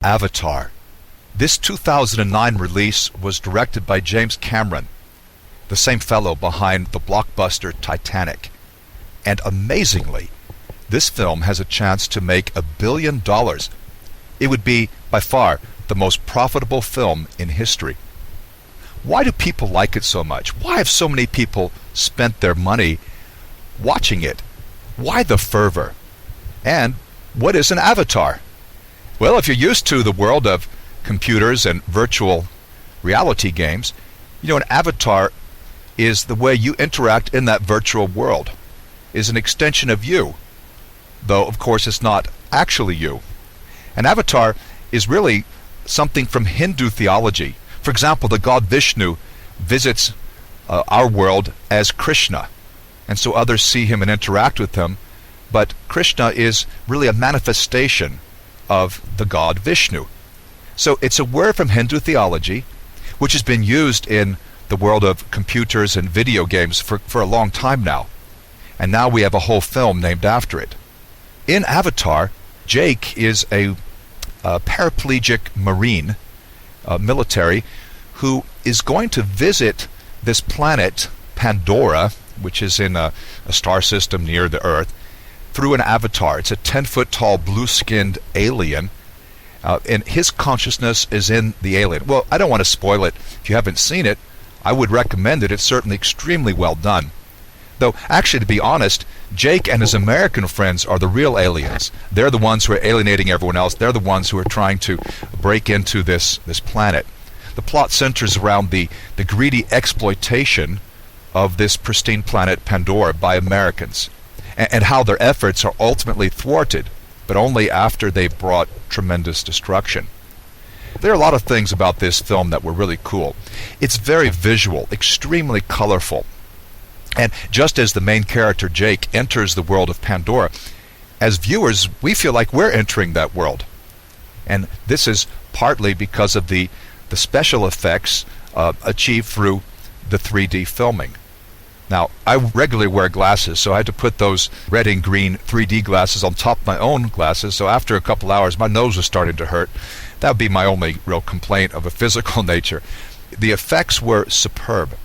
Avatar. This 2009 release was directed by James Cameron, the same fellow behind the blockbuster Titanic. And amazingly, this film has a chance to make $1 billion. It would be, by far, the most profitable film in history. Why do people like it so much? Why have so many people spent their money watching it? Why the fervor? And what is an avatar? Well, if you're used to the world of computers and virtual reality games, you know, an avatar is the way you interact in that virtual world, is an extension of you, though of course it's not actually you. An avatar is really something from Hindu theology. For example, the god Vishnu visits our world as Krishna, and so others see him and interact with him, but Krishna is really a manifestation of the god Vishnu. So it's a word from Hindu theology, which has been used in the world of computers and video games for a long time now. And now we have a whole film named after it. In Avatar, Jake is a paraplegic Marine, military, who is going to visit this planet, Pandora, which is in a star system near the Earth, through an avatar. It's a 10-foot tall, blue-skinned alien, and his consciousness is in the alien. Well, I don't want to spoil it. If you haven't seen it, I would recommend it. It's certainly extremely well done. Though, actually, to be honest, Jake and his American friends are the real aliens. They're the ones who are alienating everyone else. They're the ones who are trying to break into this planet. The plot centers around the greedy exploitation of this pristine planet Pandora by Americans, and how their efforts are ultimately thwarted, but only after they've brought tremendous destruction. There are a lot of things about this film that were really cool. It's very visual, extremely colorful. And just as the main character, Jake, enters the world of Pandora, as viewers, we feel like we're entering that world. And this is partly because of the special effects achieved through the 3D filming. Now, I regularly wear glasses, so I had to put those red and green 3D glasses on top of my own glasses, so after a couple hours, my nose was starting to hurt. That would be my only real complaint of a physical nature. The effects were superb.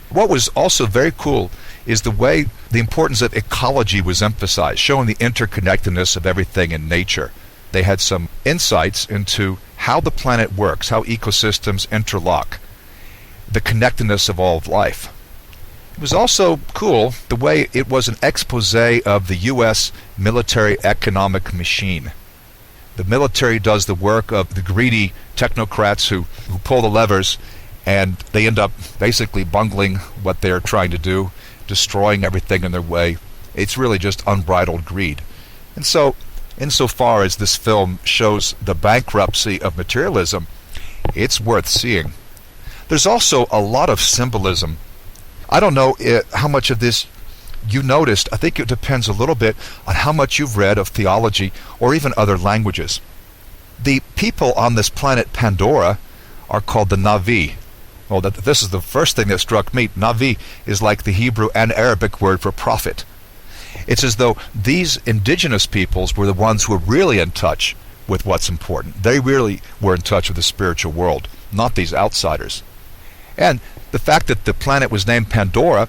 What was also very cool is the way the importance of ecology was emphasized, showing the interconnectedness of everything in nature. They had some insights into how the planet works, how ecosystems interlock, the connectedness of all of life. It was also cool the way it was an expose of the U.S. military economic machine. The military does the work of the greedy technocrats who pull the levers, and they end up basically bungling what they're trying to do, destroying everything in their way. It's really just unbridled greed. And so, insofar as this film shows the bankruptcy of materialism, it's worth seeing. There's also a lot of symbolism. I don't know how much of this you noticed. I think it depends a little bit on how much you've read of theology or even other languages. The people on this planet Pandora are called the Na'vi. Well, this is the first thing that struck me. Na'vi is like the Hebrew and Arabic word for prophet. It's as though these indigenous peoples were the ones who were really in touch with what's important. They really were in touch with the spiritual world, not these outsiders. And the fact that the planet was named Pandora